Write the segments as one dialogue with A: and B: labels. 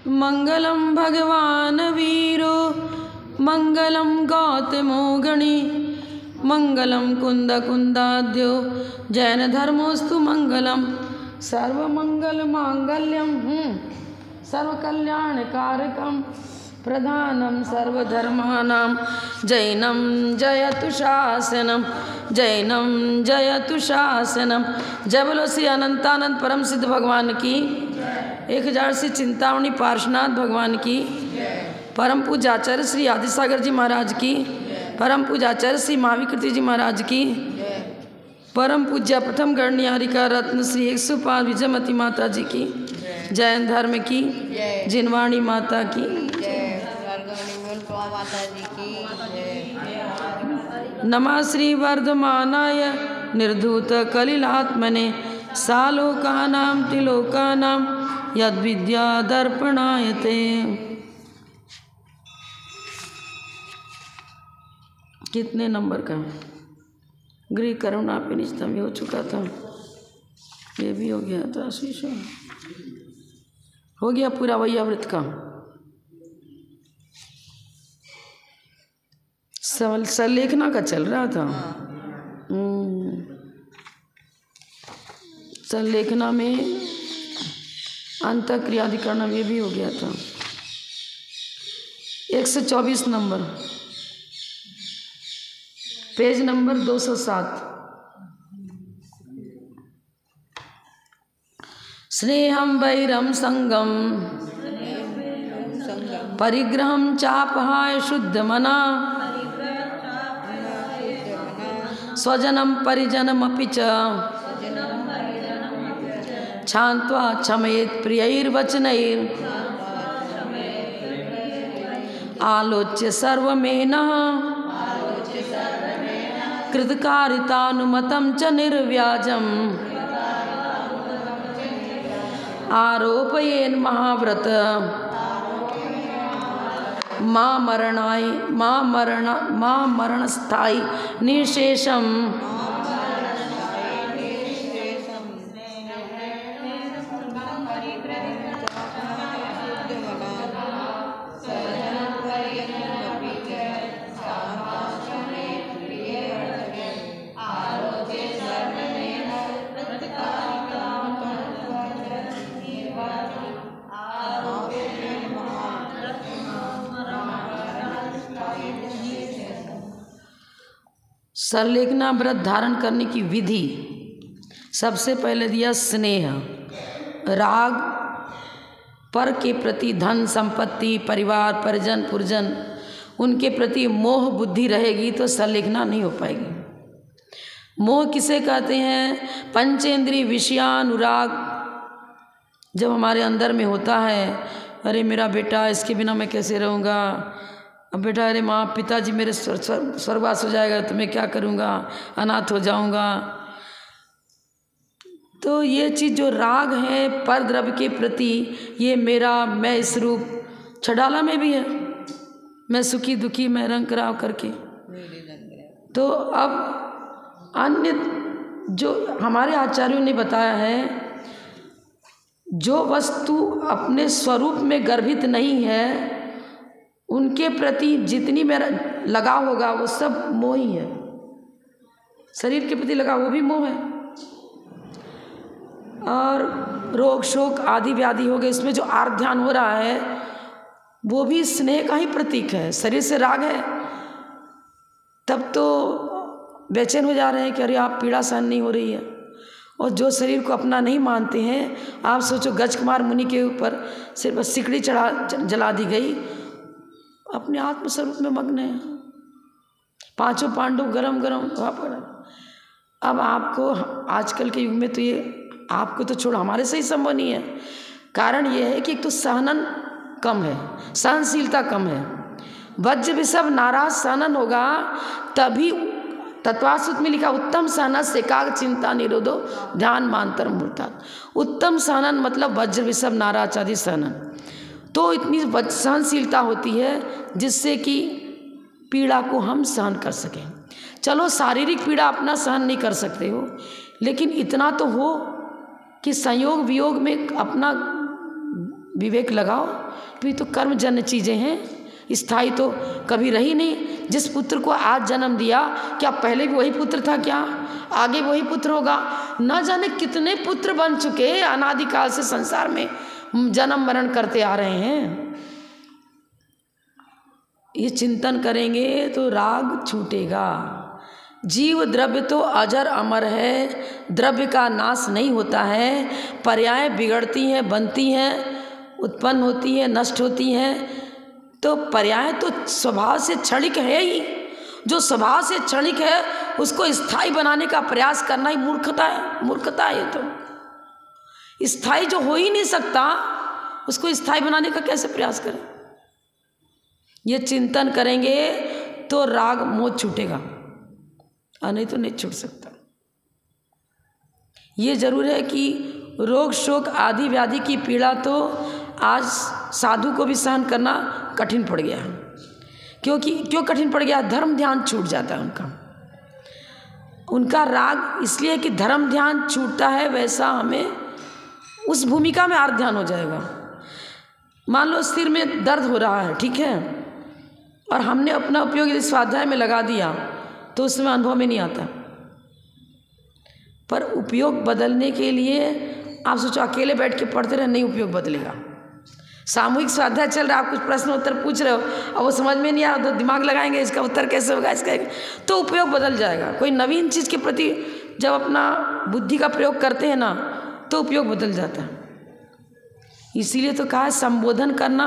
A: मंगलम भगवान वीरो मंगलम गौतमो गणी मंगलम कुंद कुंदाद्यो जैन धर्मोस्तु मंगलम सर्वमंगल मांगल्यम सर्वकल्याणकारकम प्रधानम सर्वधर्मानां जैनम जयतु शासनम जैनम जयतु शासनम। जय बोलो श्री अनंतानंद परम सिद्ध भगवान की 1000 से चिंतामणि पार्श्वनाथ भगवान की, परम पूज्याचार्य श्री आदिसागर जी महाराज की, परम पूज्याचार्य श्री महाविकृति जी महाराज की, परम पूज्य प्रथम गणनियारिका रत्न श्री 105 विजयमती माता जी की, जैन धर्म की, जिनवाणी माता की, नमः श्री वर्धमानाय निर्धूत कलिलात्मने सालोकानां त्रिलोकानां यद्विद्या दर्पणायते। कितने नंबर का? गृह करुणा पिनिष्ठम हो चुका था, ये भी हो गया था। शीशो हो गया पूरा वैयावृत का। संलेखना का चल रहा था। संलेखना में अंतःक्रियाधिकरण ये भी हो गया था। 124 नंबर, पेज नंबर 207। स्नेहम वैरम संगम परिग्रहम चापहाय शुद्ध मना स्वजनम परिजनमपि च क्षान्त्वा क्षमयेत् प्रियैर्वचनैर् आलोच्य सर्वमेनः कृतकारितानुमतं च निर्व्याजम् आरोपयेन् महाव्रत मां मरणस्थायी निशेषम। संलेखना व्रत धारण करने की विधि सबसे पहले दिया स्नेह, राग, पर के प्रति धन संपत्ति परिवार परिजन पुरजन उनके प्रति मोह बुद्धि रहेगी तो संलेखना नहीं हो पाएगी। मोह किसे कहते हैं? पंचेंद्रिय विषयानुराग जब हमारे अंदर में होता है, अरे मेरा बेटा इसके बिना मैं कैसे रहूँगा, अब बेटा अरे माँ पिताजी मेरे स्वर्गवास हो जाएगा तो मैं क्या करूँगा, अनाथ हो जाऊँगा। तो ये चीज़ जो राग है पर द्रव्य के प्रति, ये मेरा, मैं इस रूप छड़ाला में भी है, मैं सुखी दुखी मैं रंग कराव करके। तो अब अन्य जो हमारे आचार्यों ने बताया है, जो वस्तु अपने स्वरूप में गर्भित नहीं है उनके प्रति जितनी मेरा लगाव होगा वो सब मोह ही है। शरीर के प्रति लगाव वो भी मोह है। और रोग शोक आदि व्याधि हो गए, इसमें जो आर्त ध्यान हो रहा है वो भी स्नेह का ही प्रतीक है। शरीर से राग है तब तो बेचैन हो जा रहे हैं कि अरे आप पीड़ा सहन नहीं हो रही है। और जो शरीर को अपना नहीं मानते हैं, आप सोचो गजकुमार मुनि के ऊपर सिर्फ सिकड़ी जला दी गई, अपने आत्मस्वरूप में मग्न है। 5 पांडव गरम गरम वहाँ पर। अब आपको आजकल के युग में तो ये आपको तो छोड़ हमारे से ही संभव नहीं है। कारण ये है कि एक तो सहनन कम है, सहनशीलता कम है। वज्र विषभ नाराज सहनन होगा तभी तत्वासुत में लिखा उत्तम सहनस एकाग्र चिंता निरोधो ध्यान मांतर मूर्ता। उत्तम सहनन मतलब वज्र विषभ नाराज आदि सहनन। तो इतनी सहनशीलता होती है जिससे कि पीड़ा को हम सहन कर सकें। चलो शारीरिक पीड़ा अपना सहन नहीं कर सकते हो, लेकिन इतना तो हो कि संयोग वियोग में अपना विवेक लगाओ कि तो कर्मजन्य चीज़ें हैं, स्थायी तो कभी रही नहीं। जिस पुत्र को आज जन्म दिया, क्या पहले भी वही पुत्र था? क्या आगे वही पुत्र होगा? न जाने कितने पुत्र बन चुके अनादिकाल से संसार में जन्म मरण करते आ रहे हैं। ये चिंतन करेंगे तो राग छूटेगा। जीव द्रव्य तो अजर अमर है, द्रव्य का नाश नहीं होता है। पर्याय बिगड़ती हैं, बनती हैं, उत्पन्न होती हैं, नष्ट होती हैं। तो पर्याय तो स्वभाव से क्षणिक है ही। जो स्वभाव से क्षणिक है उसको स्थायी बनाने का प्रयास करना ही मूर्खता है। मूर्खता है। तो स्थायी जो हो ही नहीं सकता उसको स्थायी बनाने का कैसे प्रयास करें? ये चिंतन करेंगे तो राग मोह छूटेगा, और नहीं तो नहीं छूट सकता। ये जरूर है कि रोग शोक आदि व्याधि की पीड़ा तो आज साधु को भी सहन करना कठिन पड़ गया है। क्यों कठिन पड़ गया? धर्म ध्यान छूट जाता है उनका राग इसलिए कि धर्म ध्यान छूटता है। वैसा हमें उस भूमिका में आर्थ ध्यान हो जाएगा। मान लो सिर में दर्द हो रहा है, ठीक है, और हमने अपना उपयोग यदि स्वाध्याय में लगा दिया तो उसमें अनुभव में नहीं आता। पर उपयोग बदलने के लिए आप सोचो अकेले बैठ के पढ़ते रहे, नहीं उपयोग बदलेगा। सामूहिक स्वाध्याय चल रहा है, आप कुछ प्रश्न उत्तर पूछ रहे हो और वो समझ में नहीं आ रहा तो दिमाग लगाएंगे इसका उत्तर कैसे होगा, इसका तो उपयोग बदल जाएगा। कोई नवीन चीज़ के प्रति जब अपना बुद्धि का प्रयोग करते हैं ना तो उपयोग बदल जाता है। इसीलिए तो कहा है संबोधन करना,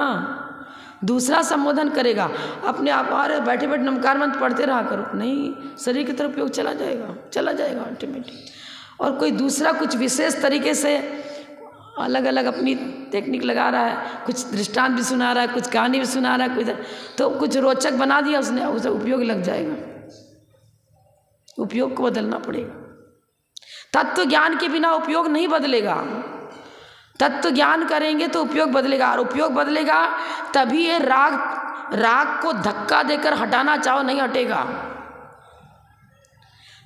A: दूसरा संबोधन करेगा, अपने आप अरे बैठे बैठे नमकार मंत्र पढ़ते रहा करो, नहीं, शरीर की तरफ उपयोग चला जाएगा अल्टीमेटली। और कोई दूसरा कुछ विशेष तरीके से अलग अलग अपनी टेक्निक लगा रहा है, कुछ दृष्टांत भी सुना रहा है, कुछ कहानी भी सुना रहा है, तो कुछ रोचक बना दिया उसने, उसे उपयोग लग जाएगा। उपयोग को बदलना पड़ेगा। तत्व ज्ञान के बिना उपयोग नहीं बदलेगा। तत्व ज्ञान करेंगे तो उपयोग बदलेगा, और उपयोग बदलेगा तभी ये राग को धक्का देकर हटाना चाहो नहीं हटेगा।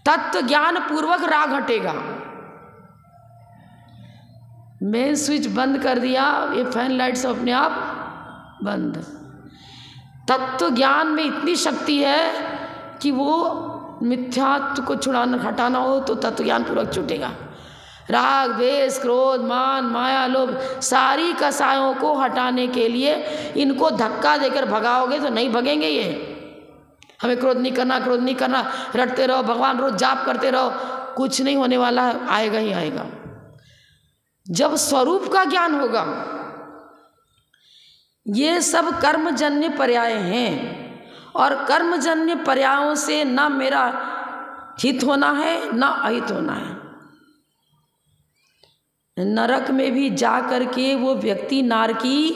A: तत्व ज्ञान पूर्वक राग हटेगा। मेन स्विच बंद कर दिया, ये फैन लाइट सब अपने आप बंद। तत्व ज्ञान में इतनी शक्ति है कि वो मिथ्यात्व को हटाना हो तो तत्व ज्ञान पूर्वक छूटेगा। राग द्वेष क्रोध मान माया लोभ सारी कसायों को हटाने के लिए इनको धक्का देकर भगाओगे तो नहीं भगेंगे। ये हमें क्रोध नहीं करना, रटते रहो, भगवान रोज जाप करते रहो, कुछ नहीं होने वाला है, आएगा ही आएगा। जब स्वरूप का ज्ञान होगा। ये सब कर्मजन्य पर्याय हैं, और कर्मजन्य पर्यायों से ना मेरा हित होना है ना अहित होना है। नरक में भी जा करके वो व्यक्ति नारकी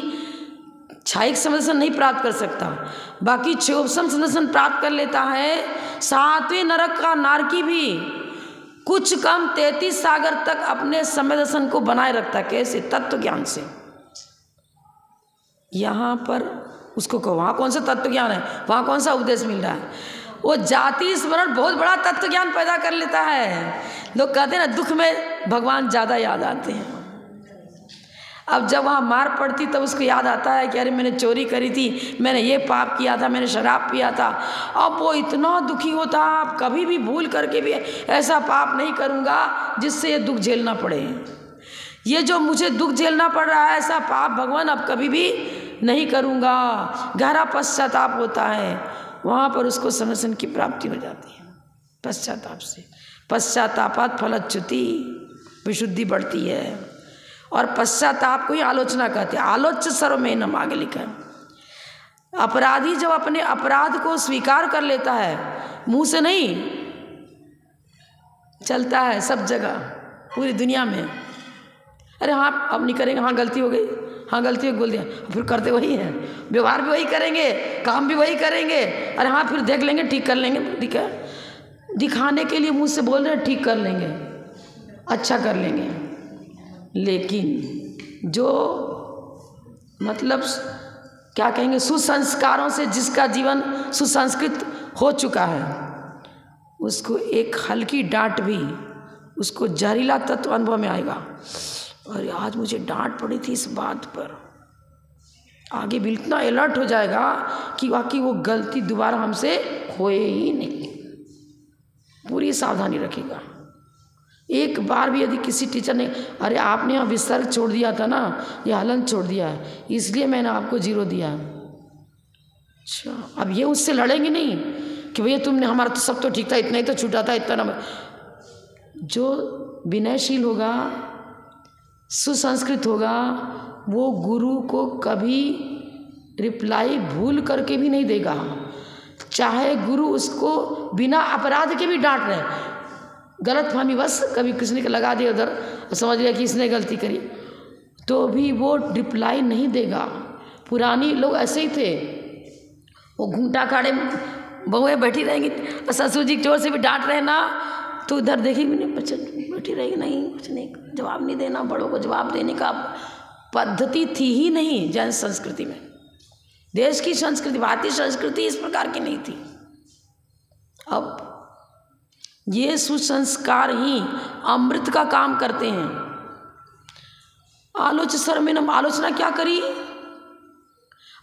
A: क्षायिक संदर्शन नहीं प्राप्त कर सकता, बाकी क्षोभसम संदर्शन प्राप्त कर लेता है। सातवें नरक का नारकी भी कुछ कम 33 सागर तक अपने समय दर्शन को बनाए रखता है। कैसे? तत्व ज्ञान से। यहाँ पर उसको कहो वहाँ कौन सा तत्व ज्ञान है, वहाँ कौन सा उपदेश मिल रहा है? वो जाति स्मरण बहुत बड़ा तत्व ज्ञान पैदा कर लेता है। लोग कहते हैं ना दुख में भगवान ज़्यादा याद आते हैं। अब जब वहाँ मार पड़ती तब उसको याद आता है कि अरे मैंने चोरी करी थी, मैंने ये पाप किया था, मैंने शराब पिया था। अब वो इतना दुखी होता, आप कभी भी भूल करके भी ऐसा पाप नहीं करूँगा जिससे ये दुख झेलना पड़े। ये जो मुझे दुख झेलना पड़ रहा है ऐसा पाप भगवान अब कभी भी नहीं करूँगा। गहरा पश्चाताप होता है, वहाँ पर उसको समर्पण की प्राप्ति हो जाती है। पश्चाताप से, पश्चातापात फलच्युति, विशुद्धि बढ़ती है। और पश्चाताप को ही आलोचना कहते हैं। आलोच्य सर्वमेनम आगे लिखा है। अपराधी जब अपने अपराध को स्वीकार कर लेता है, मुंह से नहीं, चलता है सब जगह पूरी दुनिया में, अरे हाँ अब नहीं करेंगे, हाँ गलती हो गई, हाँ गलती हो बोल दिया, फिर करते वही हैं, व्यवहार भी वही करेंगे, काम भी वही करेंगे, अरे हाँ फिर देख लेंगे, ठीक कर लेंगे। ठीक है, दिखाने के लिए मुंह से बोल रहे हैं ठीक कर लेंगे, अच्छा कर लेंगे, लेकिन जो मतलब क्या कहेंगे सुसंस्कारों से जिसका जीवन सुसंस्कृत हो चुका है, उसको एक हल्की डांट भी उसको जहरीला तत्व अनुभव में आएगा। और आज मुझे डांट पड़ी थी इस बात पर, आगे बिल्कुल इतना अलर्ट हो जाएगा कि वाकई वो गलती दोबारा हमसे होए ही नहीं, पूरी सावधानी रखेगा। एक बार भी यदि किसी टीचर ने, अरे आपने यहाँ विसर्ग छोड़ दिया था ना, ये हलन छोड़ दिया है, इसलिए मैंने आपको 0 दिया। अच्छा, अब ये उससे लड़ेंगे नहीं कि भैया तुमने, हमारा तो सब तो ठीक था, इतना ही तो छूटा था, इतना नंबर। जो विनयशील होगा, सुसंस्कृत होगा, वो गुरु को कभी रिप्लाई भूल करके भी नहीं देगा, चाहे गुरु उसको बिना अपराध के भी डांट रहे। गलत फहमी बस कभी किसी ने लगा दिया उधर, समझ लिया कि इसने गलती करी, तो भी वो रिप्लाई नहीं देगा। पुरानी लोग ऐसे ही थे, वो घूंटा खाड़े बहुएं बैठी रहेंगी, ससुर जी जोर से भी डांट रहे ना, तो उधर देखेगी नहीं, बच्चा बैठी रहेगी, नहीं कुछ नहीं, जवाब नहीं देना, बड़ों को जवाब देने का पद्धति थी ही नहीं जैन संस्कृति में। देश की संस्कृति, भारतीय संस्कृति इस प्रकार की नहीं थी। अब ये सुसंस्कार ही अमृत का काम करते हैं। आलोचना क्या करी?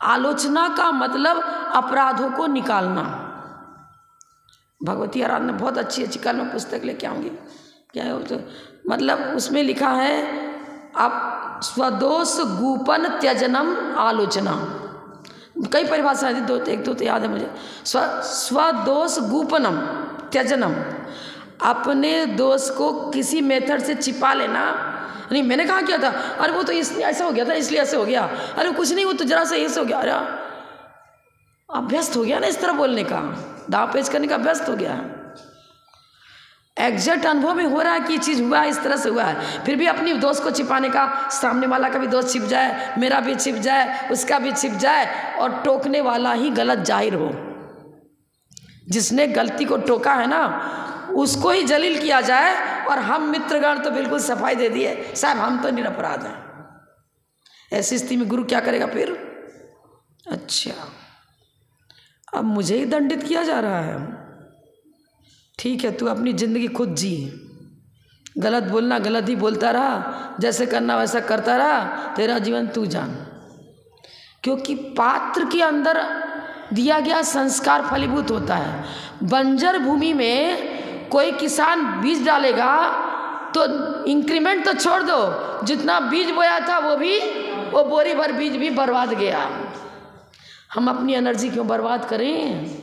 A: आलोचना का मतलब अपराधों को निकालना। भगवती आराधना बहुत अच्छी कल मैं पुस्तक लेके आऊँगी, क्या है तो मतलब उसमें लिखा है, आप स्वदोष गूपन त्यजनम आलोचना, कई परिभाषाएं थी, एक दो तो याद है मुझे। स्वदोष गूपनम त्यजनम, अपने दोष को किसी मेथड से छिपा लेना। नहीं मैंने कहा किया था, अरे वो तो इसलिए ऐसा हो गया था, इसलिए ऐसे हो गया, अरे कुछ नहीं, वो तो जरा सा ऐसे हो गया, अरे अभ्यस्त हो गया ना इस तरह बोलने का, दाव पेच करने का अभ्यस्त हो गया। एग्जैक्ट अनुभव में हो रहा है कि ये चीज़ हुआ है, इस तरह से हुआ है, फिर भी अपनी दोस्त को छिपाने का, सामने वाला का भी दोस्त छिप जाए, मेरा भी छिप जाए, उसका भी छिप जाए, और टोकने वाला ही गलत जाहिर हो। जिसने गलती को टोका है ना, उसको ही जलील किया जाए, और हम मित्रगण तो बिल्कुल सफाई दे दिए, साहब हम तो निरपराध हैं। ऐसी स्थिति में गुरु क्या करेगा फिर? अच्छा, अब मुझे ही दंडित किया जा रहा है, ठीक है, तू अपनी जिंदगी खुद जी, गलत बोलना गलत ही बोलता रहा, जैसे करना वैसा करता रहा, तेरा जीवन तू जान। क्योंकि पात्र के अंदर दिया गया संस्कार फलीभूत होता है। बंजर भूमि में कोई किसान बीज डालेगा तो इंक्रीमेंट तो छोड़ दो, जितना बीज बोया था वो बोरी भर बीज भी बर्बाद गया। हम अपनी एनर्जी क्यों बर्बाद करें?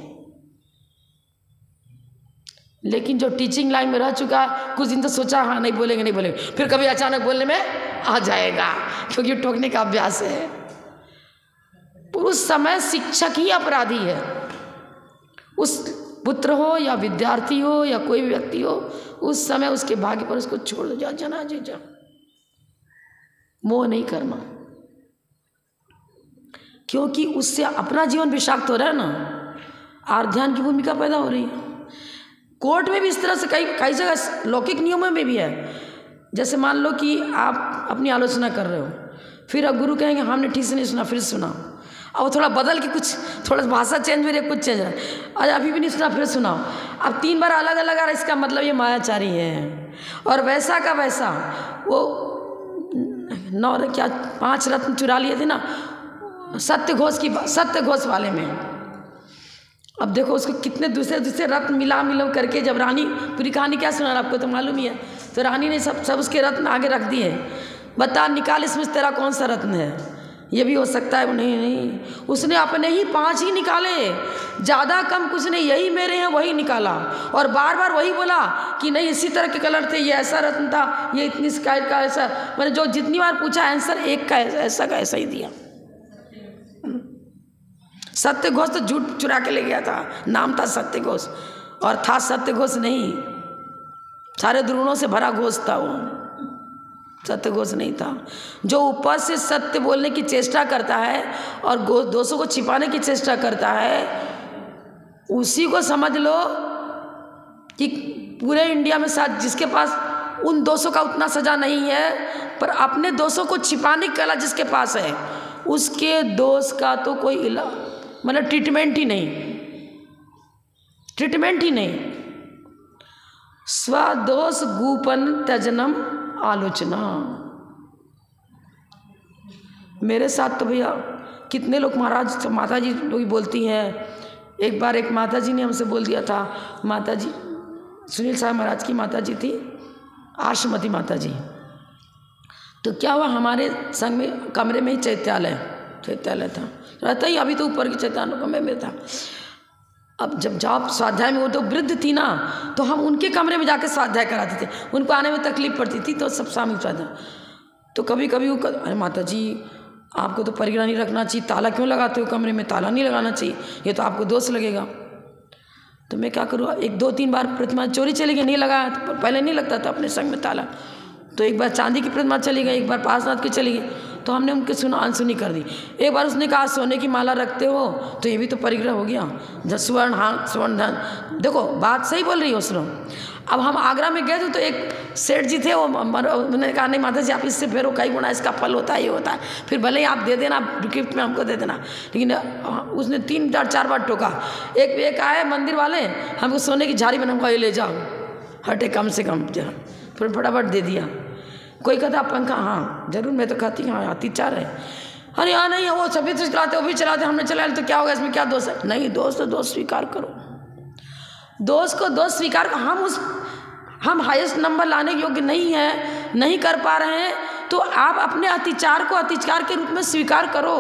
A: लेकिन जो टीचिंग लाइन में रह चुका, कुछ दिन तो सोचा हाँ नहीं बोलेंगे, फिर कभी अचानक बोलने में आ जाएगा, क्योंकि टोकने का अभ्यास है। उस समय शिक्षक ही अपराधी है। उस पुत्र हो या विद्यार्थी हो या कोई भी व्यक्ति हो, उस समय उसके भाग्य पर उसको छोड़ दो, जा जना जी जा, मोह नहीं करना, क्योंकि उससे अपना जीवन विषाक्त हो रहा है ना, आर्ध्यान की भूमिका पैदा हो रही है। कोर्ट में भी इस तरह से कई जगह लौकिक नियमों में भी है। जैसे मान लो कि आप अपनी आलोचना कर रहे हो, फिर अब गुरु कहेंगे हमने ठीक से नहीं सुना, फिर सुना, अब थोड़ा बदल के कुछ, थोड़ा भाषा चेंज हो रही है, कुछ चेंज है, अरे अभी भी नहीं सुना, फिर सुनाओ। अब 3 बार अलग अलग आ रहा, इसका मतलब ये मायाचारी है। और वैसा का वैसा, वो 5 रत्न चुरा लिए थे ना सत्य घोष वाले में। अब देखो उसको कितने दूसरे रत्न मिला करके, जब रानी, पूरी कहानी क्या सुना आपको तो मालूम ही है, तो रानी ने सब उसके रत्न आगे रख दिए, बता निकाल इसमें तेरा कौन सा रत्न है। ये भी हो सकता है, नहीं, उसने अपने ही 5 ही निकाले, ज़्यादा कम कुछ नहीं, यही मेरे हैं, वही निकाला, और बार बार वही बोला कि नहीं इसी तरह के कलर थे, ये ऐसा रत्न था, ये इतनी स्काई का ऐसा, मैंने जो जितनी बार पूछा आंसर एक का ऐसा ही दिया। सत्य घोष तो झूठ चुरा के ले गया था, नाम था सत्य घोष, और था सत्य घोष नहीं, सारे द्रोणों से भरा घोष था, वो सत्य घोष नहीं था। जो ऊपर से सत्य बोलने की चेष्टा करता है और दोषों को छिपाने की चेष्टा करता है, उसी को समझ लो कि पूरे इंडिया में शायद जिसके पास उन दोषों का उतना सजा नहीं है, पर अपने दोषों को छिपाने की कला जिसके पास है, उसके दोष का तो कोई इलाज, मतलब ट्रीटमेंट ही नहीं। स्वदोष गूपन त्यजनम आलोचना। मेरे साथ तो भैया कितने लोग महाराज माता जी लोग बोलती हैं। एक बार एक माता जी ने हमसे बोल दिया था, माता जी सुनील साहब महाराज की माता जी थी, आश्रमती माता जी। तो क्या हुआ, हमारे संग में कमरे में ही चैत्यालय था, रहता ही अभी तो ऊपर की चैत्यालय कमरे में था। अब जब जाप स्वाध्याय में, वो तो वृद्ध थी ना, तो हम उनके कमरे में जाकर स्वाध्याय कराते थे, उनको आने में तकलीफ पड़ती थी, तो सब सामूहिक स्वाध्याय। तो कभी कभी वो अरे माता जी आपको तो परिग्रह नहीं रखना चाहिए, ताला क्यों लगाते हो कमरे में, ताला नहीं लगाना चाहिए, ये तो आपको दोष लगेगा। तो मैं क्या करूँ, 1-2-3 बार प्रतिमा चोरी चली गई, नहीं लगाया, तो पहले नहीं लगता था अपने संग में ताला। तो एक बार चांदी की प्रतिमा चली गई, एक बार पार्श्वनाथ की चली गई, तो हमने उनके अनसुनी कर दी। एक बार उसने कहा सोने की माला रखते हो तो ये भी तो परिग्रह हो गया, स्वर्ण हाथ स्वर्ण धन। देखो बात सही बोल रही हो, सुनो। अब हम आगरा में गए तो एक सेठ जी थे, वो उन्होंने कहा नहीं माता जी आप इससे फेरो, कई गुना इसका फल होता है, ये होता है, फिर भले ही आप दे देना गिफ्ट में हमको दे देना। लेकिन उसने 3-4 बार टोका। एक आए मंदिर वाले, हमको सोने की झाड़ी बना, हमको ये ले जाओ, हटे कम से कम जरा, फिर फटाफट दे दिया। कोई कहता पंखा, हाँ जरूर, मैं तो कहती हाँ आती 4 है। अरे हाँ नहीं, वो सभी तो चलाते, वो भी चलाते, हमने चलाया तो क्या होगा, इसमें क्या दोष है? नहीं, दोष तो दोष स्वीकार करो, दोष को दोष स्वीकार। हम हाईएस्ट नंबर लाने के योग्य नहीं है, नहीं कर पा रहे हैं, तो आप अपने अतिचार को अतिचार के रूप में स्वीकार करो।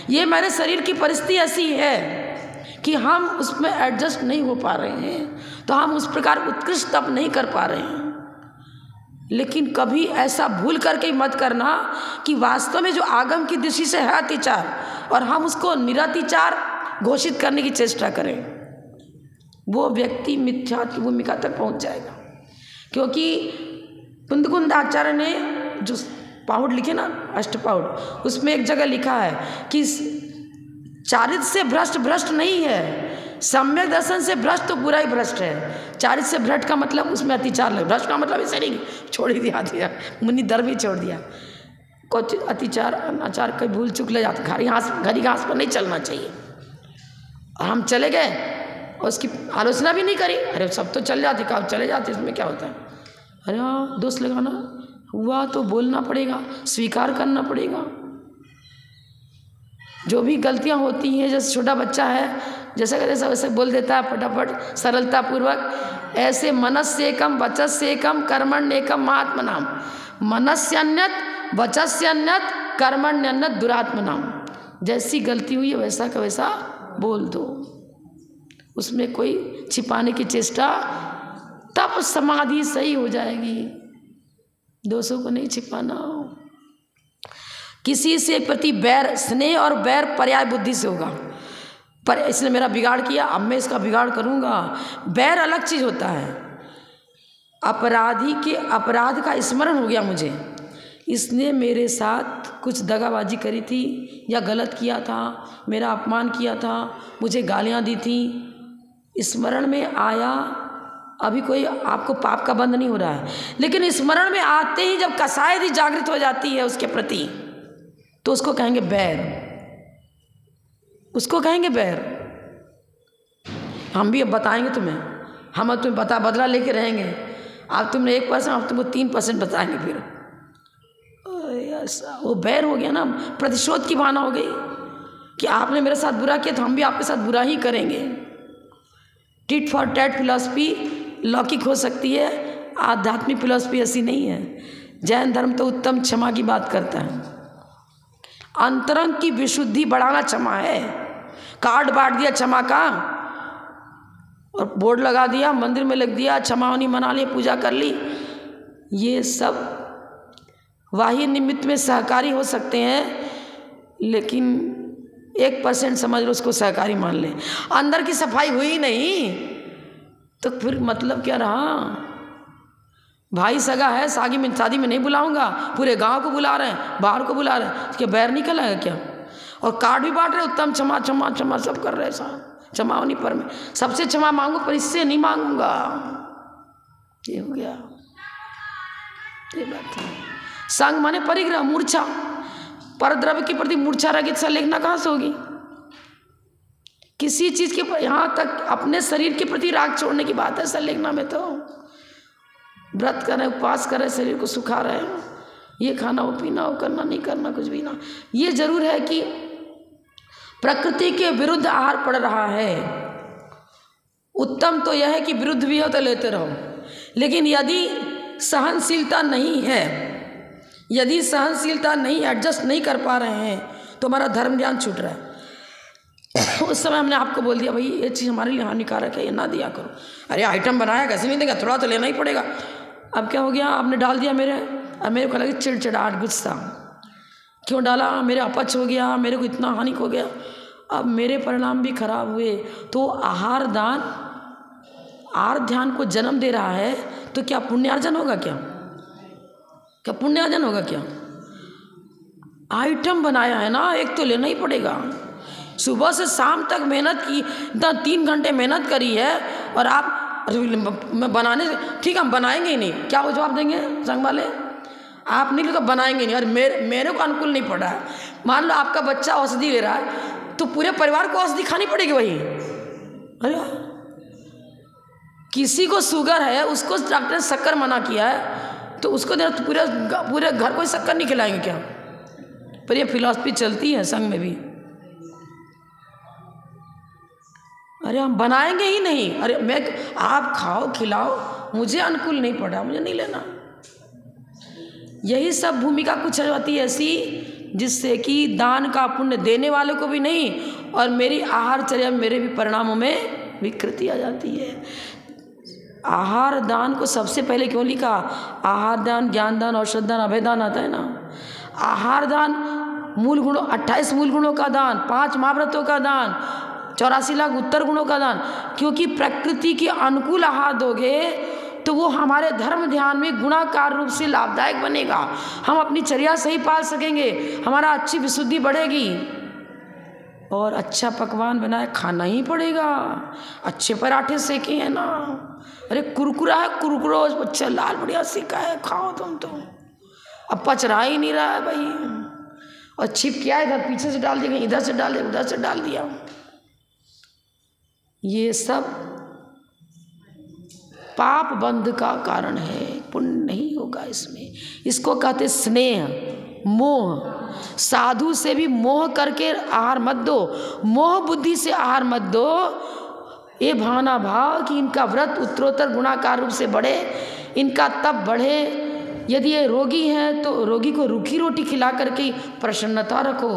A: ये मेरे शरीर की परिस्थिति ऐसी है कि हम उसमें एडजस्ट नहीं हो पा रहे हैं, तो हम उस प्रकार उत्कृष्ट तप नहीं कर पा रहे हैं। लेकिन कभी ऐसा भूल करके मत करना कि वास्तव में जो आगम की दृष्टि से है अतिचार, और हम उसको निरतिचार घोषित करने की चेष्टा करें, वो व्यक्ति मिथ्या की भूमिका तक पहुंच जाएगा। क्योंकि कुंदकुंद आचार्य ने जो पाहुड़ लिखे ना, अष्टपाहुड़, उसमें एक जगह लिखा है कि चारित्र से भ्रष्ट नहीं है, सम्यक दर्शन से भ्रष्ट तो बुरा ही भ्रष्ट है। चारित्र से भ्रष्ट का मतलब उसमें अतिचार लगे, भ्रष्ट का मतलब इसे नहीं, छोड़ ही दिया मुनि धर्म ही छोड़ दिया। कुछ अतिचार अनाचार कई भूल चुक ले जाते, घरी घास पर नहीं चलना चाहिए। और हम चले गए और उसकी आलोचना भी नहीं करी, अरे सब तो चल जाते, कब चले जाते, इसमें क्या होता है। अरे हाँ, दोष लगाना हुआ तो बोलना पड़ेगा, स्वीकार करना पड़ेगा। जो भी गलतियां होती हैं, जैसे छोटा बच्चा है जैसे वैसे बोल देता है फटाफट सरलता पूर्वक, ऐसे मनस्य एकम वचस्य एकम कर्मण्येकम महात्मनाम, मनस्यन्यत वचस्यन्यत कर्मण्यन्यत दुरात्मनाम। जैसी गलती हुई है वैसा का वैसा बोल दो, उसमें कोई छिपाने की चेष्टा, तब समाधि सही हो जाएगी। दोषों को नहीं छिपाना। किसी से प्रति बैर, स्नेह और बैर पर्याय बुद्धि से होगा, पर इसने मेरा बिगाड़ किया, अब मैं इसका बिगाड़ करूँगा। बैर अलग चीज़ होता है। अपराधी के अपराध का स्मरण हो गया मुझे, इसने मेरे साथ कुछ दगाबाजी करी थी या गलत किया था, मेरा अपमान किया था, मुझे गालियाँ दी थी, स्मरण में आया। अभी कोई आपको पाप का बंध नहीं हो रहा है, लेकिन स्मरण में आते ही जब कसायदी जागृत हो जाती है उसके प्रति, तो उसको कहेंगे बैर, उसको कहेंगे बैर। हम भी अब बताएंगे तुम्हें, हम अब तुम्हें बदला लेके रहेंगे। अब तुमने 1%, अब तुमको 3% बताएंगे। फिर ऐसा वो बैर हो गया ना, प्रतिशोध की भावना हो गई कि आपने मेरे साथ बुरा किया तो हम भी आपके साथ बुरा ही करेंगे। टिट फॉर टैट फिलॉसफी लौकिक हो सकती है, आध्यात्मिक फिलॉसफी ऐसी नहीं है। जैन धर्म तो उत्तम क्षमा की बात करता है, अंतरंग की विशुद्धि बढ़ाना क्षमा है। कार्ड बांट दिया क्षमा का और बोर्ड लगा दिया, मंदिर में लग दिया, क्षमा होनी मना लिया, पूजा कर ली, ये सब बाह्य निमित्त में सहकारी हो सकते हैं, लेकिन 1% समझ लो उसको सहकारी मान ले। अंदर की सफाई हुई नहीं तो फिर मतलब क्या रहा। भाई सगा है, शादी में नहीं बुलाऊंगा, पूरे गांव को बुला रहे हैं, बाहर को बुला रहे हैं, इसके बैर निकल आएगा क्या। और कार्ड भी बांट रहे, उत्तम क्षमा क्षमा क्षमा सब कर रहे हैं साहब, क्षमा होनी पर मैं सबसे क्षमा मांगू पर इससे नहीं मांगूंगा। ये हो गया, ये बात है। संग माने परिग्रह, मूर्छा, परद्रव्य के प्रति मूर्छा रहित संलेखना कहाँ से होगी। किसी चीज के यहाँ तक अपने शरीर के प्रति राग छोड़ने की बात है संलेखना में। तो व्रत कर रहे, उपवास कर रहे, शरीर को सुखा रहे हैं, ये खाना वो पीना वो करना नहीं करना कुछ भी ना। ये जरूर है कि प्रकृति के विरुद्ध आहार पड़ रहा है। उत्तम तो यह है कि विरुद्ध भी हो तो लेते रहो, लेकिन यदि सहनशीलता नहीं है, यदि सहनशीलता नहीं, एडजस्ट नहीं कर पा रहे हैं, तो हमारा धर्म ज्ञान छूट रहा है। उस समय हमने आपको बोल दिया भाई ये चीज़ हमारे लिए हानिकारक है, ये ना दिया करो। अरे आइटम बनाया कैसे नहीं देगा, थोड़ा तो लेना ही पड़ेगा। अब क्या हो गया, आपने डाल दिया मेरे, अब मेरे को लगे चिड़चिड़ाहट, गुस्सा, क्यों डाला, मेरे अपच हो गया, मेरे को इतना हानिक हो गया, अब मेरे परिणाम भी खराब हुए। तो आहार दान आहार ध्यान को जन्म दे रहा है, तो क्या पुण्यार्जन होगा, क्या पुण्यार्जन होगा? क्या आइटम बनाया है ना, एक तो लेना ही पड़ेगा। सुबह से शाम तक मेहनत की, इतना 3 घंटे मेहनत करी है, और आप मैं बनाने से, ठीक है हम बनाएंगे ही नहीं, क्या वो जवाब देंगे संघ वाले, आप नहीं तो बनाएंगे नहीं, और मेरे को अनुकूल नहीं पड़ रहा है। मान लो आपका बच्चा औषधि ले रहा है, तो पूरे परिवार को औषधि खानी पड़ेगी वही। अरे किसी को शुगर है, उसको डॉक्टर ने शक्कर मना किया है, तो उसको पूरे घर को शक्कर नहीं खिलाएंगे क्या? पर ये फिलॉसफी चलती है संघ में भी। अरे हम बनाएंगे ही नहीं, अरे मैं, आप खाओ खिलाओ, मुझे अनुकूल नहीं पड़ा, मुझे नहीं लेना। यही सब भूमिका कुछ होती है ऐसी, जिससे कि दान का पुण्य देने वाले को भी नहीं, और मेरी आहारचर्या मेरे भी परिणामों में विकृति आ जाती है। आहार दान को सबसे पहले क्यों लिखा? आहार दान, ज्ञान दान, औषध दान, अभय दान आता है ना। आहार दान मूल गुणों, 28 मूल गुणों का दान, 5 महाव्रतों का दान, 84 लाख उत्तर गुणों का दान, क्योंकि प्रकृति के अनुकूल आहार दोगे तो वो हमारे धर्म ध्यान में गुणाकार रूप से लाभदायक बनेगा। हम अपनी चर्या सही पाल सकेंगे, हमारा अच्छी विशुद्धि बढ़ेगी, और अच्छा पकवान बनाए खाना ही पड़ेगा। अच्छे पराठे सेके हैं ना, अरे कुरकुरा है, कुरकुरो अच्छा लाल बढ़िया सेका है, खाओ तुम तो। अब पच रहा ही नहीं रहा है भाई, और छिप क्या है, इधर पीछे से डाल दिया, इधर से डाल दिया, उधर से डाल दिया। ये सब पाप बंध का कारण है, पुण्य नहीं होगा इसमें। इसको कहते स्नेह, मोह। साधु से भी मोह करके आहार मत दो, मोह बुद्धि से आहार मत दो। ये भावना भाव कि इनका व्रत उत्तरोत्तर गुणाकार रूप से बढ़े, इनका तप बढ़े। यदि ये रोगी हैं तो रोगी को रूखी रोटी खिला करके प्रसन्नता रखो,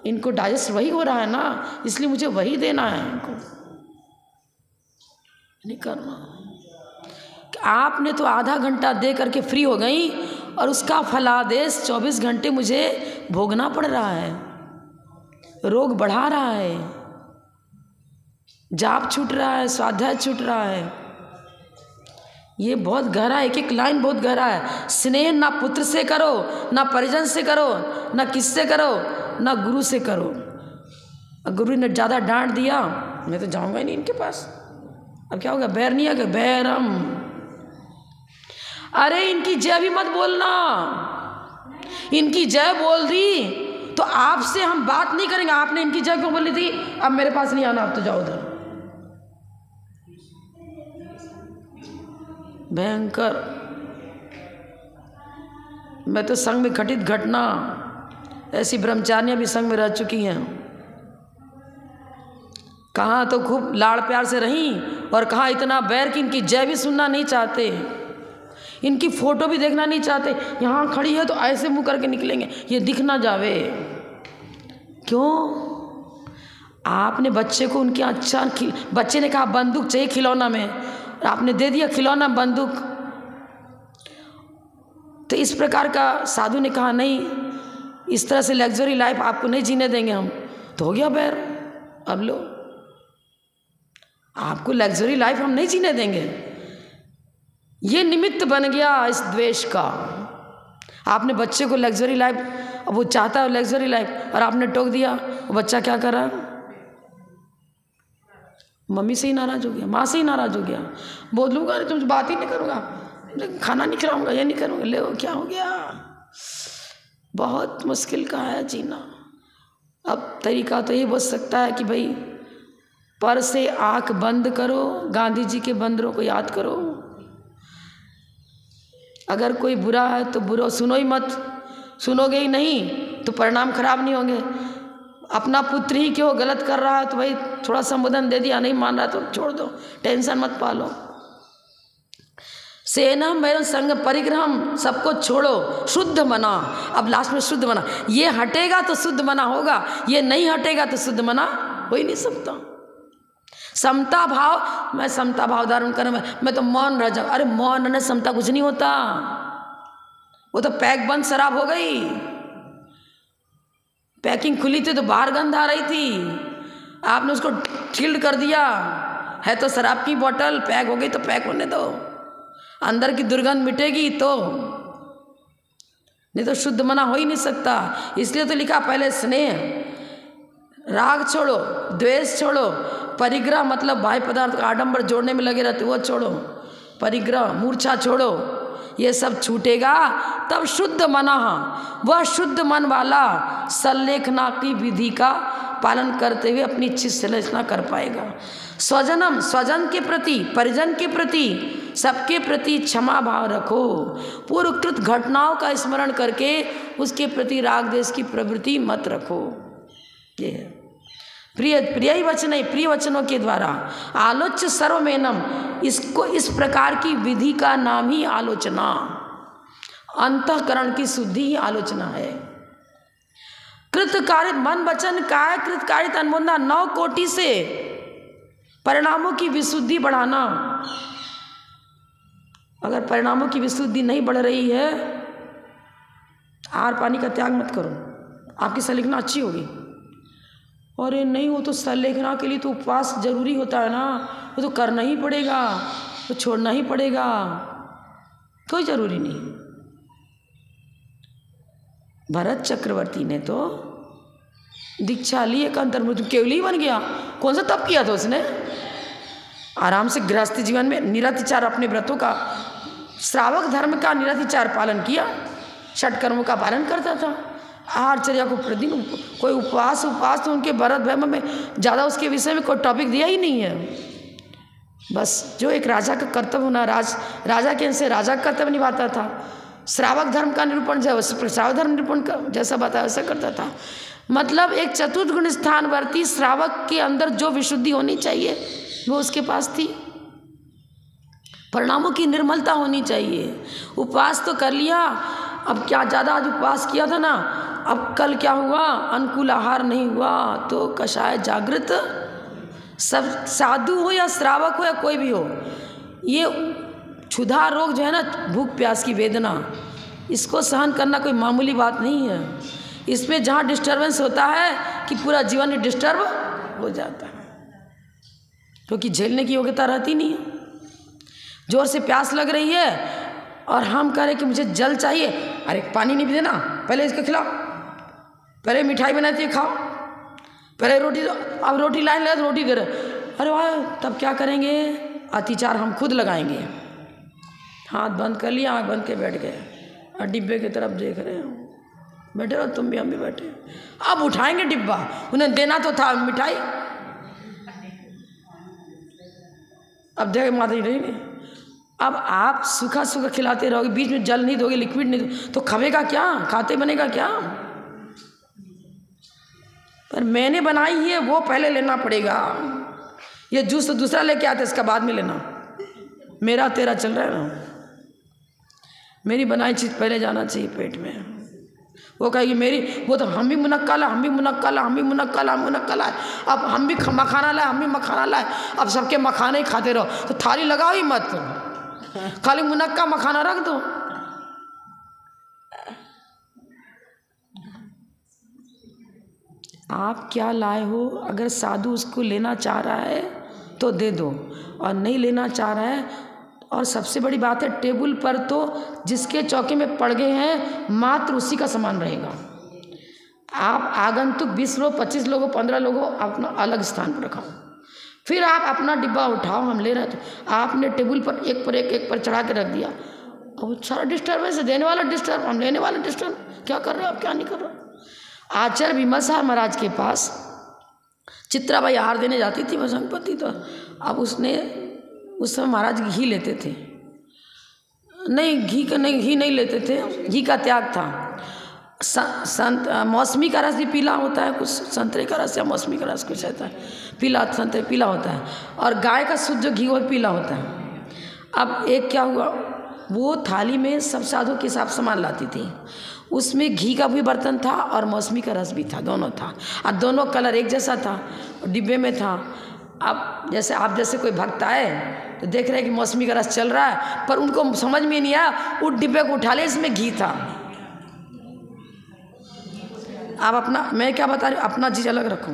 A: इनको डाइजेस्ट वही हो रहा है ना, इसलिए मुझे वही देना है, इनको नहीं करना। आपने तो आधा घंटा दे करके फ्री हो गई, और उसका फलादेश 24 घंटे मुझे भोगना पड़ रहा है, रोग बढ़ा रहा है, जाप छूट रहा है, स्वाध्याय छूट रहा है। ये बहुत गहरा, एक एक लाइन बहुत गहरा है। स्नेह ना पुत्र से करो, ना परिजन से करो, ना किससे करो, ना गुरु से करो। गुरु ने ज़्यादा डांट दिया, मैं तो जाऊंगा ही नहीं इनके पास। अब क्या होगा, बैर नहीं आगे, बैरम। अरे इनकी जय भी मत बोलना, इनकी जय बोल दी तो आपसे हम बात नहीं करेंगे। आपने इनकी जय क्यों बोली थी, अब मेरे पास नहीं आना, अब तो जाओ उधर। भयंकर। मैं तो संघ में घटित घटना, ऐसी ब्रह्मचारियां भी संघ में रह चुकी हैं। कहाँ तो खूब लाड़ प्यार से रहीं, और कहाँ इतना बैर कि इनकी जय भी सुनना नहीं चाहते, इनकी फोटो भी देखना नहीं चाहते। यहाँ खड़ी है तो ऐसे मुंह करके निकलेंगे, ये दिख ना जावे। क्यों? आपने बच्चे को उनके अच्छा, बच्चे ने कहा बंदूक चाहिए खिलौना में, आपने दे दिया खिलौना बंदूक। तो इस प्रकार का साधु ने कहा नहीं, इस तरह से लग्जरी लाइफ आपको नहीं जीने देंगे हम, तो हो गया बैर। अब लो, आपको लग्जरी लाइफ हम नहीं जीने देंगे। ये निमित्त बन गया इस द्वेष का। आपने बच्चे को लग्जरी लाइफ, अब वो चाहता है लग्जरी लाइफ, और आपने टोक दिया, वो बच्चा क्या कर रहा है, मम्मी से ही नाराज हो गया, माँ से ही नाराज हो गया। बोलूँगा नहीं, तुमसे बात ही नहीं करूँगा, खाना नहीं खिलाऊंगा, ये नहीं करूँगा, ले क्या हो गया। बहुत मुश्किल का है जीना। अब तरीका तो ये बच सकता है कि भाई पर से आँख बंद करो, गांधी जी के बंदरों को याद करो, अगर कोई बुरा है तो बुरा सुनो ही मत, सुनोगे ही नहीं तो परिणाम खराब नहीं होंगे। अपना पुत्र ही क्यों गलत कर रहा है तो भाई थोड़ा संबोधन दे दिया, नहीं मान रहा तो छोड़ दो, टेंशन मत पालो। सेनम वैरम संग परिग्रहम, सबको छोड़ो, शुद्ध मना। अब लास्ट में शुद्ध मना, ये हटेगा तो शुद्ध मना होगा, ये नहीं हटेगा तो शुद्ध मना हो ही नहीं सकता। समता भाव, मैं समता भाव धारण कर, मैं तो मौन रह जाऊं। अरे मौन रहने समता कुछ नहीं होता, वो तो पैक बंद शराब हो गई। पैकिंग खुली थी तो बाहर गंध आ रही थी, आपने उसको चिल्ड कर दिया। है तो शराब की बोतल, पैक हो गई तो पैक होने दो, अंदर की दुर्गंध मिटेगी तो, नहीं तो शुद्ध मना हो ही नहीं सकता। इसलिए तो लिखा पहले स्नेह, राग छोड़ो, द्वेष छोड़ो, परिग्रह मतलब बाह्य पदार्थ का आडंबर जोड़ने में लगे रहते वो छोड़ो, परिग्रह मूर्छा छोड़ो, ये सब छूटेगा तब शुद्ध मना, वह शुद्ध मन वाला सल्लेखना की विधि का पालन करते हुए अपनी इच्छित संरचना कर पाएगा। स्वजनम, स्वजन के प्रति, परिजन के प्रति, सबके प्रति क्षमा भाव रखो। पूर्वकृत घटनाओं का स्मरण करके उसके प्रति राग देश की प्रवृत्ति मत रखो। ये है प्रिय ही वचन है, प्रिय वचनों के द्वारा आलोच्य सर्वमेनम, इसको इस प्रकार की विधि का नाम ही आलोचना, अंतःकरण की शुद्धि ही आलोचना है। कृतकारित मन वचन काय कृतकारित अनुबंधा, 9 कोटि से परिणामों की विशुद्धि बढ़ाना। अगर परिणामों की विशुद्धि नहीं बढ़ रही है, आहार पानी का त्याग मत करो, आपकी संलेखना अच्छी होगी। और ये नहीं हो तो संलेखना के लिए तो उपवास जरूरी होता है ना, वो तो करना ही पड़ेगा, तो छोड़ना ही पड़ेगा, कोई जरूरी नहीं। भरत चक्रवर्ती ने तो दीक्षा ली, एक अंतर्मुख केवली बन गया। कौन सा तप किया था उसने? आराम से गृहस्थ जीवन में निरतिचार अपने व्रतों का, श्रावक धर्म का निरतिचार पालन किया, षट कर्मों का पालन करता था। आहारचर्या को प्रतिदिन, कोई उपवास तो उनके भरत भैम में ज़्यादा उसके विषय में कोई टॉपिक दिया ही नहीं है। बस जो एक राजा का कर्तव्य होना, राजा के अंश राजा का कर्तव्य निभाता था। श्रावक धर्म का निरूपण श्रावक धर्म निरूपण जैसा बताया वैसा करता था। मतलब एक चतुर्थ गुण स्थानवर्ती श्रावक के अंदर जो विशुद्धि होनी चाहिए वो उसके पास थी। परिणामों की निर्मलता होनी चाहिए। उपवास तो कर लिया, अब क्या ज़्यादा आज उपवास किया था ना, अब कल क्या हुआ, अनुकूल आहार नहीं हुआ तो कषाय जागृत। सब साधु हो या श्रावक हो या कोई भी हो, ये क्षुधा रोग जो है ना, भूख प्यास की वेदना, इसको सहन करना कोई मामूली बात नहीं है। इसमें जहाँ डिस्टर्बेंस होता है कि पूरा जीवन ही डिस्टर्ब हो जाता है, क्योंकि झेलने की योग्यता रहती नहीं है। जोर से प्यास लग रही है और हम कह रहे कि मुझे जल चाहिए, अरे पानी नहीं भी देना, पहले इसको खिलाओ, पहले मिठाई बनाती है खाओ, पहले रोटी, अब रोटी लाइन लगा तो रोटी दे रहे, अरे वाह, तब क्या करेंगे, अतिचार हम खुद लगाएंगे। हाथ बंद कर लिया, आँख बंद के बैठ गए और डिब्बे की तरफ देख रहे हो, बैठे रहो तुम भी, हम भी बैठे। अब उठाएंगे डिब्बा, उन्हें देना तो था मिठाई, अब देख माता जी नहीं, अब आप सूखा सूखा खिलाते रहोगे, बीच में जल नहीं दोगे, लिक्विड नहीं दोगे, तो खवेगा क्या, खाते बनेगा क्या? पर मैंने बनाई है वो पहले लेना पड़ेगा। ये जूस तो दूसरा लेके आते, इसका बाद में लेना, मेरा तेरा चल रहा है ना, मेरी बनाई चीज़ पहले जाना चाहिए पेट में। वो कहेगी मेरी, वो तो हम भी मुनक्कल है, हम भी मुनक्कल है, हम भी मुनक्कल है, हम मुनक्कल है, अब हम भी मखाना लाए, हम भी मखाना लाए, अब सबके मखाने ही खाते रहो, तो थाली लगाओ ही मत, खाली मुनक्का मखाना रख दो। आप क्या लाए हो, अगर साधु उसको लेना चाह रहा है तो दे दो, और नहीं लेना चाह रहा है, और सबसे बड़ी बात है टेबल पर तो जिसके चौके में पड़ गए हैं मात्र उसी का सामान रहेगा। आप आगंतुक 20 लोग, 25 लोगों, 15 लोगों अपना अलग स्थान पर रखाओ, फिर आप अपना डिब्बा उठाओ, हम ले रहे थे, आपने टेबल पर एक पर चढ़ा के रख दिया, अब सारा डिस्टर्बेंस है, देने वाला डिस्टर्ब, हम लेने वाला डिस्टर्ब, क्या कर रहे हो आप, क्या नहीं कर रहे हो। आचार्य विमलसार महाराज के पास चित्राबाई आहार देने जाती थी बसंतपति, तो अब उसने उस समय महाराज घी लेते थे, नहीं, घी नहीं लेते थे, घी का त्याग था। मौसमी का रस भी पीला होता है, कुछ संतरे का रस या मौसमी का रस कुछ रहता है, पीला, संतरे पीला होता है, और गाय का शुद्ध जो घी वो पीला होता है। अब एक क्या हुआ, वो थाली में सब साधु के हिसाब सामान लाती थी, उसमें घी का भी बर्तन था और मौसमी का रस भी था, दोनों था, और दोनों कलर एक जैसा था, डिब्बे में था। अब जैसे आप जैसे कोई भक्त आए तो देख रहे हैं कि मौसमी का रस चल रहा है, पर उनको समझ में नहीं आया, उस डिब्बे को उठा ले, इसमें घी था। आप अपना, मैं क्या बता रही हूँ, अपना चीज़ अलग रखो,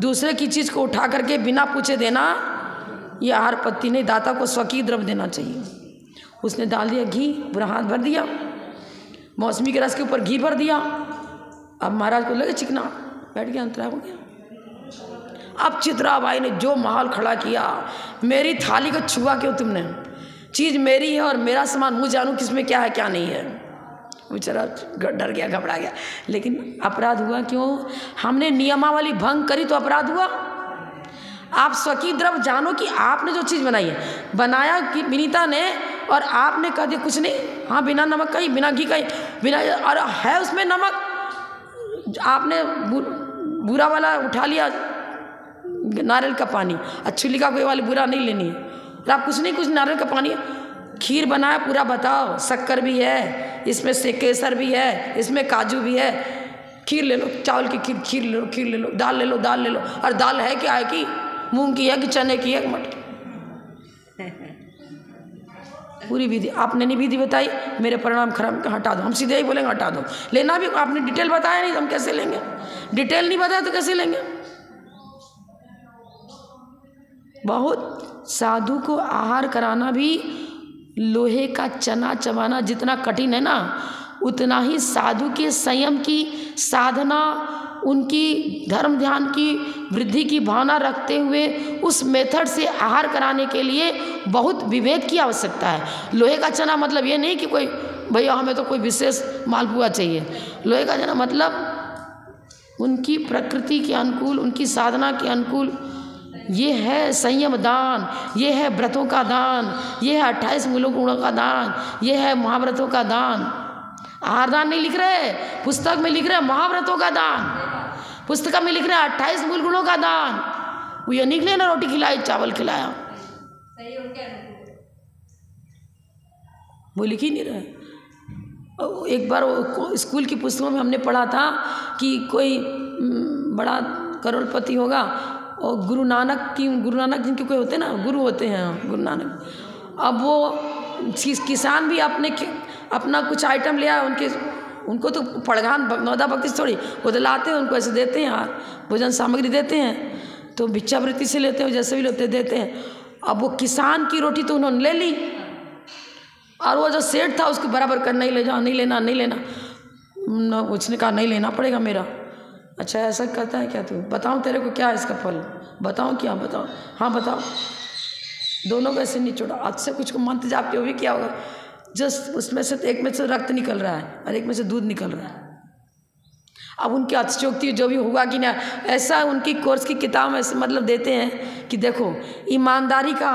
A: दूसरे की चीज़ को उठा करके बिना पूछे देना ये आहार पत्ती नहीं, दाता को स्वकीय द्रव्य देना चाहिए। उसने डाल दिया घी, पूरा हाथ भर दिया, मौसमी के रस के ऊपर घी भर दिया। अब महाराज को लगे चिकना, बैठ गया, अंतरा हो गया। अब चित्राबाई ने जो माहौल खड़ा किया, मेरी थाली को छुआ क्यों तुमने, चीज़ मेरी है और मेरा सामान, मुझे जानूँ किसमें क्या है क्या नहीं है। बेचारा डर गया, घबरा गया, लेकिन अपराध हुआ क्यों, हमने नियमावली भंग करी तो अपराध हुआ। आप स्वकीय द्रव्य जानो कि आपने जो चीज़ बनाई है, बनाया कि विनीता ने, और आपने कह दिया कुछ नहीं, हाँ बिना नमक का ही, बिना घी का ही, बिना, और है उसमें नमक, आपने बुरा वाला उठा लिया नारियल का पानी, अच्छी का कोई वाली बुरा नहीं लेनी है, और आप कुछ नहीं, कुछ नारियल का पानी, खीर बनाया पूरा बताओ, शक्कर भी है इसमें, से केसर भी है इसमें, काजू भी है, खीर ले लो, चावल की खीर ले लो, खीर ले लो, दाल ले लो, दाल ले लो, और दाल है क्या है कि मूंग की है कि चने की है, मटर, पूरी विधि आपने नहीं विधि बताई, मेरे परिणाम खराब, हटा दो, हम सीधे ही बोलेंगे हटा दो। लेना भी आपने डिटेल बताया नहीं तो हम कैसे लेंगे, डिटेल नहीं बताया तो कैसे लेंगे। बहुत साधु को आहार कराना भी लोहे का चना चबाना जितना कठिन है ना, उतना ही साधु के संयम की साधना, उनकी धर्म ध्यान की वृद्धि की भावना रखते हुए उस मेथड से आहार कराने के लिए बहुत विवेक की आवश्यकता है। लोहे का चना मतलब ये नहीं कि कोई भैया हमें तो कोई विशेष मालपुआ चाहिए, लोहे का चना मतलब उनकी प्रकृति के अनुकूल, उनकी साधना के अनुकूल, ये है संयम दान, ये है व्रतों का दान, ये है 28 मूल गुणों का दान, ये है महाव्रतों का दान। आहार दान नहीं लिख रहे, पुस्तक में लिख रहे महाव्रतों का दान, पुस्तक में लिख रहे 28 मूल गुणों का दान। वो ये नहीं लिखे ना रोटी खिलाई चावल खिलाया, वो लिख ही नहीं रहे। एक बार स्कूल की पुस्तकों में हमने पढ़ा था कि कोई बड़ा करोड़पति होगा और गुरु नानक जिनके कोई होते हैं ना, गुरु होते हैं गुरु नानक, अब वो किसान भी अपना कुछ आइटम ले आए, उनको तो पड़गान नौदा भक्ति थोड़ी, वो तो लाते हैं, उनको ऐसे देते हैं, भोजन सामग्री देते हैं, तो भिक्षावृत्ति से लेते हैं, जैसे भी लेते देते हैं। अब वो किसान की रोटी तो उन्होंने ले ली, और वो जो सेठ था उसको बराबर करना, ही ले जाओ, नहीं लेना, उसने कहा नहीं लेना पड़ेगा मेरा। अच्छा ऐसा करता है क्या तू, बताऊँ तेरे को क्या है इसका फल, बताऊँ क्या, बताओ, हाँ बताओ। दोनों को ऐसे नहीं छोड़ा, आज से कुछ को मंत्र जाप के भी क्या होगा, जस्ट उसमें से एक में से रक्त निकल रहा है और एक में से दूध निकल रहा है। अब उनकी अतिशयोक्ति जो भी हुआ कि ना, ऐसा उनकी कोर्स की किताब में मतलब देते हैं कि देखो ईमानदारी का,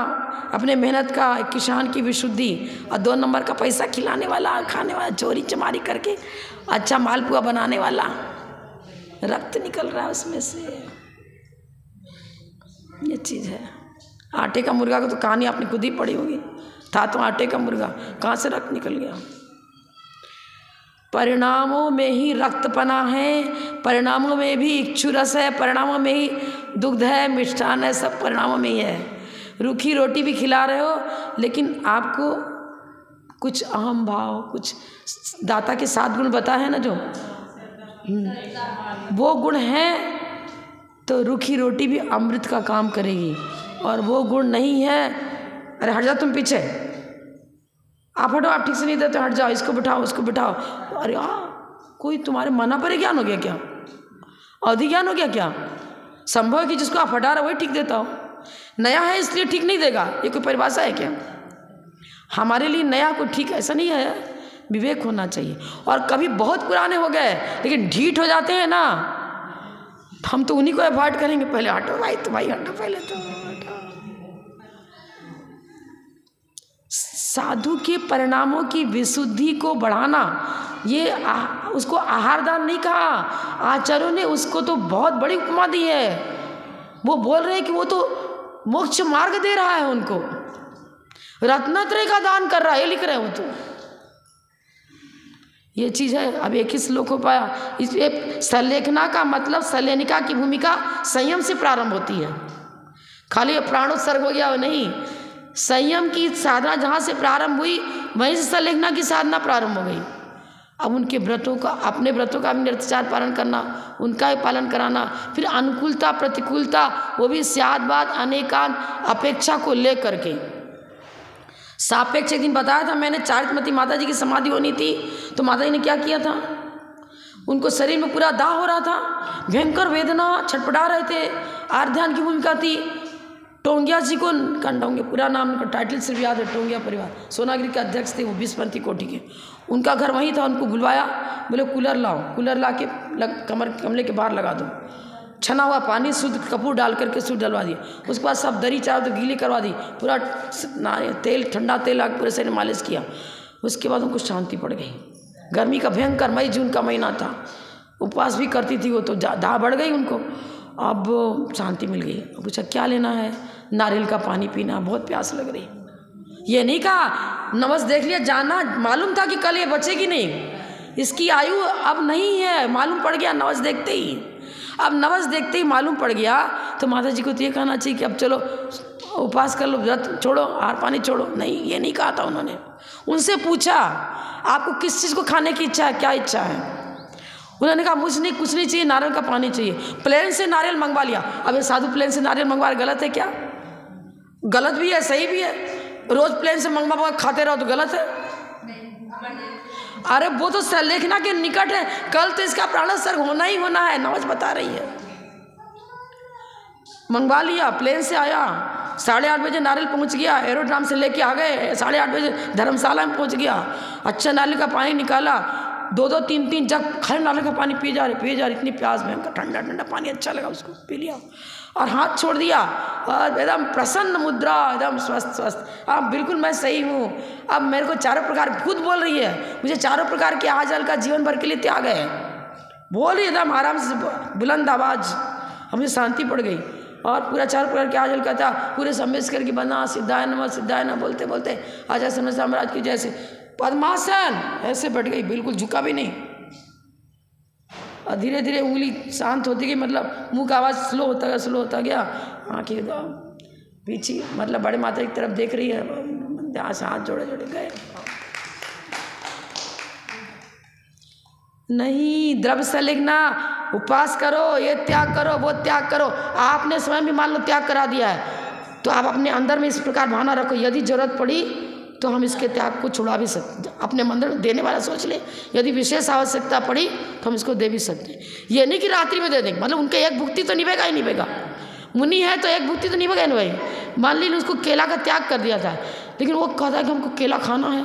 A: अपने मेहनत का, किसान की विशुद्धि, और 2 नंबर का पैसा खिलाने वाला, खाने वाला, चोरी चमारी करके अच्छा मालपुआ बनाने वाला, रक्त निकल रहा है उसमें से। ये चीज़ है। आटे का मुर्गा का तो कहानी आपने खुद ही पढ़ी होगी, था तो आटे का मुर्गा, कहाँ से रक्त निकल गया। परिणामों में ही रक्तपना है, परिणामों में भी इच्छु रस है, परिणामों में ही दुग्ध है, मिष्ठान है, सब परिणामों में ही है। रूखी रोटी भी खिला रहे हो, लेकिन आपको कुछ अहम भाव, कुछ दाता के 7 गुण बता है ना जो, वो गुण है तो रूखी रोटी भी अमृत का काम करेगी, और वो गुण नहीं है, अरे हट जाओ तुम पीछे, आप हटो, आप ठीक से नहीं देते, हट जाओ, इसको बिठाओ उसको बिठाओ, अरे कोई तुम्हारे मना पर ज्ञान हो गया क्या, अवधि ज्ञान हो गया क्या। संभव है कि जिसको आप हटा रहे वही ठीक देता हो, नया है इसलिए ठीक नहीं देगा, ये कोई परिभाषा है क्या। हमारे लिए नया कोई ठीक ऐसा नहीं है, विवेक होना चाहिए। और कभी बहुत पुराने हो गए लेकिन ढीठ हो जाते हैं ना, हम तो उन्हीं को अवॉइड करेंगे, पहले हटो भाई, तो भाई हटो, पहले तो हटो। साधु के परिणामों की विशुद्धि को बढ़ाना, ये उसको आहार दान नहीं कहा। आचार्यों ने उसको तो बहुत बड़ी उपमा दी है। वो बोल रहे हैं कि वो तो मोक्ष मार्ग दे रहा है उनको, रत्नत्रय का दान कर रहा है, ये लिख रहे हैं वो तो। ये चीज़ है। अब एक ही श्लोक हो पाया। इस सलेखना का मतलब सलेनिका की भूमिका संयम से प्रारंभ होती है। खाली प्राणोत्सर्ग हो गया वो नहीं, संयम की साधना जहाँ से प्रारंभ हुई वहीं से सलेखना की साधना प्रारंभ हो गई। अब उनके व्रतों का, अपने व्रतों का भी निरंतर पालन करना, उनका भी पालन कराना, फिर अनुकूलता प्रतिकूलता, वो भी स्यादवाद अनेकांत अपेक्षा को ले करके सापेक्ष। एक दिन बताया था मैंने, चारित्रमती माता जी की समाधि होनी थी, तो माता जी ने क्या किया था, उनको शरीर में पूरा दाह हो रहा था, भयंकर वेदना, छटपटा रहे थे। आर्ध्यान की भूमिका थी। टोंगिया जी को, टोंगिया पूरा नाम उनका टाइटल सिर्फ याद है, टोंगिया परिवार, सोनागिरी के अध्यक्ष थे वो, 20पंथी कोटि के। उनका घर वहीं था। उनको बुलवाया, बोले कूलर लाओ, कूलर ला के कमरे के बाहर लगा दो, छना हुआ पानी शुद्ध कपूर डाल करके शुद्ध डलवा दिए। उसके बाद सब दरी चारों तो गीली करवा दी, पूरा तेल, ठंडा तेल आके पूरे शरीर मालिश किया। उसके बाद उनको शांति पड़ गई। गर्मी का भयंकर मई जून का महीना था, उपवास भी करती थी वो, तो दाह बढ़ गई उनको। अब शांति मिल गई। पूछा क्या लेना है, नारियल का पानी पीना, बहुत प्यास लग रही। ये नहीं कहा नवस देख लिया, जाना मालूम था कि कल ये बचेगी नहीं, इसकी आयु अब नहीं है, मालूम पड़ गया नवस देखते ही। अब नवस देखते ही मालूम पड़ गया तो माता जी को तो ये कहना चाहिए कि अब चलो उपवास कर लो, व्रत छोड़ो, आहार पानी छोड़ो। नहीं, ये नहीं कहा था उन्होंने। उनसे पूछा आपको किस चीज़ को खाने की इच्छा है, क्या इच्छा है। उन्होंने कहा मुझे नहीं, कुछ नहीं चाहिए, नारियल का पानी चाहिए। प्लेन से नारियल मंगवा लिया। अब ये साधु प्लेन से नारियल मंगवा रहे, गलत है क्या? गलत भी है, सही भी है। रोज प्लेन से मंगवा खाते रहो तो गलत है। अरे वो तो सलेखना के निकट है, कल तो इसका प्राणोत्सर्ग होना ही होना है, नवाज बता रही है। मंगवा लिया, प्लेन से आया, 8:30 बजे नारियल पहुंच गया, एरोड्राम से लेके आ गए, 8:30 बजे धर्मशाला में पहुंच गया। अच्छा नारियल का पानी निकाला, 2-2, 3-3 जग खाली नारियल का पानी पिए जा रहे, इतनी प्यास में ठंडा ठंडा पानी अच्छा लगा, उसको पी लिया और हाथ छोड़ दिया और एकदम प्रसन्न मुद्रा, एकदम स्वस्थ। अब बिल्कुल मैं सही हूँ। अब मेरे को चारों प्रकार, खुद बोल रही है मुझे चारों प्रकार के आहार जल का जीवन भर के लिए त्याग है, बोल रही एकदम आराम से बुलंद आवाज। हमें शांति पड़ गई और पूरा चारों प्रकार के आहार जल का था, पूरे सम्मेस्कर की बना सिद्धाय नमः बोलते बोलते आचार्य समय साम्राज की जैसे पद्मासन ऐसे बैठ गई, बिल्कुल झुका भी नहीं। और धीरे धीरे उंगली शांत होती गई, मतलब मुंह का आवाज़ स्लो होता गया। आँखें पीछे, मतलब बड़े माता की तरफ देख रही है, हाथ जोड़े गए। नहीं, द्रव्य से लिखना, उपवास करो, ये त्याग करो, वो त्याग करो। आपने स्वयं भी मान लो त्याग करा दिया है, तो आप अपने अंदर में इस प्रकार भावना रखो, यदि जरूरत पड़ी तो हम इसके त्याग को छुड़ा भी सकते। अपने मंदिर देने वाला सोच ले, यदि विशेष आवश्यकता पड़ी तो हम इसको दे भी सकते हैं। ये नहीं कि रात्रि में दे देंगे, मतलब उनके एक भुक्ति तो निभेगा ही निभेगा। मुनि है तो एक भुक्ति तो निभेगा नहीं भाई। मान लीजिए उसको केला का त्याग कर दिया था, लेकिन वो कहता है कि हमको केला खाना है,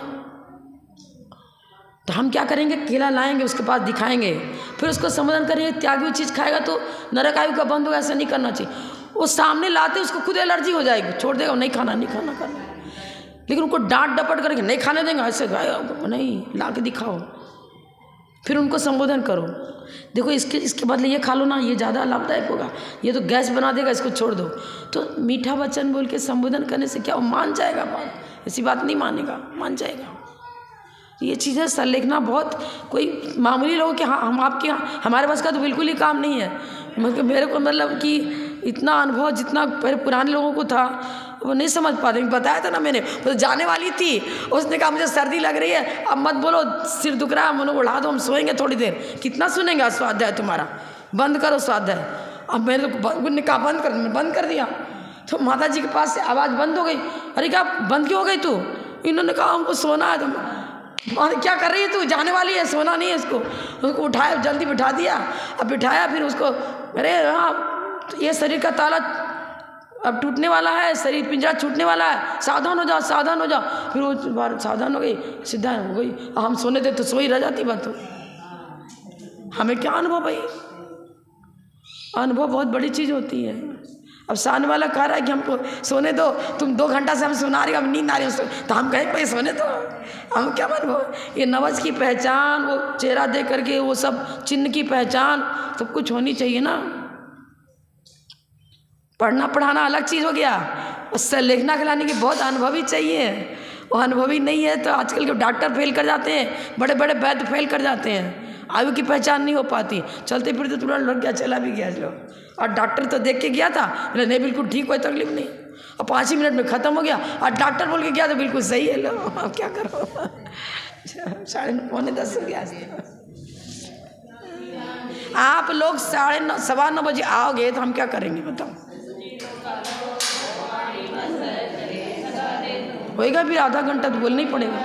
A: तो हम क्या करेंगे, केला लाएंगे, उसके पास दिखाएंगे, फिर उसको संबोधन करेंगे। त्यागी हुई चीज़ खाएगा तो नरक आयु का बंद होगा, ऐसा नहीं करना चाहिए। वो सामने लाते उसको खुद एलर्जी हो जाएगी, छोड़ देगा, नहीं खाना करना। लेकिन उनको डांट डपट करके नहीं खाने देंगे, ऐसे नहीं, ला के दिखाओ, फिर उनको संबोधन करो। देखो इसके बदले ये खा लो ना, ये ज़्यादा लाभदायक होगा, ये तो गैस बना देगा, इसको छोड़ दो। तो मीठा वचन बोल के संबोधन करने से क्या वो मान जाएगा बात? ऐसी बात नहीं मानेगा, मान जाएगा। ये चीज़ें सलेखना बहुत कोई मामूली लोगों के, हाँ हम आपके यहाँ, हमारे पास का तो बिल्कुल ही काम नहीं है। मेरे को मतलब कि इतना अनुभव जितना पुराने लोगों को था वो नहीं समझ पाते। बताया था ना मैंने, तो जाने वाली थी, उसने कहा मुझे सर्दी लग रही है, अब मत बोलो, सिर दुख रहा है, मनो उड़ा दो, हम सोएंगे थोड़ी देर। कितना सुनेंगे स्वाध्याय तुम्हारा, बंद करो स्वाध्याय। अब मैंने तो कहा बंद कर दिया, तो माता जी के पास से आवाज़ बंद हो गई। अरे क्या बंद क्यों हो गई तू? इन्होंने कहा हमको सोना है। तो क्या कर रही है तू, जाने वाली है, सोना नहीं है इसको। उसको उठाया, जल्दी बिठा दिया, अब बिठाया, फिर उसको, अरे हाँ ये शरीर का ताला अब टूटने वाला है, शरीर पिंजरा छूटने वाला है, सावधान हो जाओ, सावधान हो जाओ। फिर वो बार सावधान हो गई, सीधा हो गई। हम सोने दे तो सोई रह जाती बात। तो हमें क्या अनुभव भाई, अनुभव बहुत बड़ी चीज़ होती है। अब सामने वाला कह रहा है कि हमको सोने दो, तुम 2 घंटा से हम सुना रही हो, अब नींद आ रही है, तो हम कहें भाई सोने दो, हम क्या मानो। ये नवज की पहचान, वो चेहरा देख करके वो सब चिन्ह की पहचान सब कुछ होनी चाहिए ना। पढ़ना पढ़ाना अलग चीज़ हो गया, उससे लिखना खिलाने की बहुत अनुभवी चाहिए। वो अनुभवी नहीं है तो आजकल के डॉक्टर फेल कर जाते हैं, बड़े बड़े वैद्य फेल कर जाते हैं, आयु की पहचान नहीं हो पाती, चलते फिरते तुरंत लग गया, चला भी गया लो। और डॉक्टर तो देख के गया था, बोले नहीं बिल्कुल ठीक, कोई तकलीफ नहीं, और 5 ही मिनट में ख़त्म हो गया। और डॉक्टर बोल के गया तो बिल्कुल सही है, लो अब क्या करो। 9:30 पौने 10 हो गया। आप लोग 9:30 9:15 बजे आओगे तो हम क्या करेंगे बताओ। होएगा भी आधा घंटा तो बोलना ही पड़ेगा।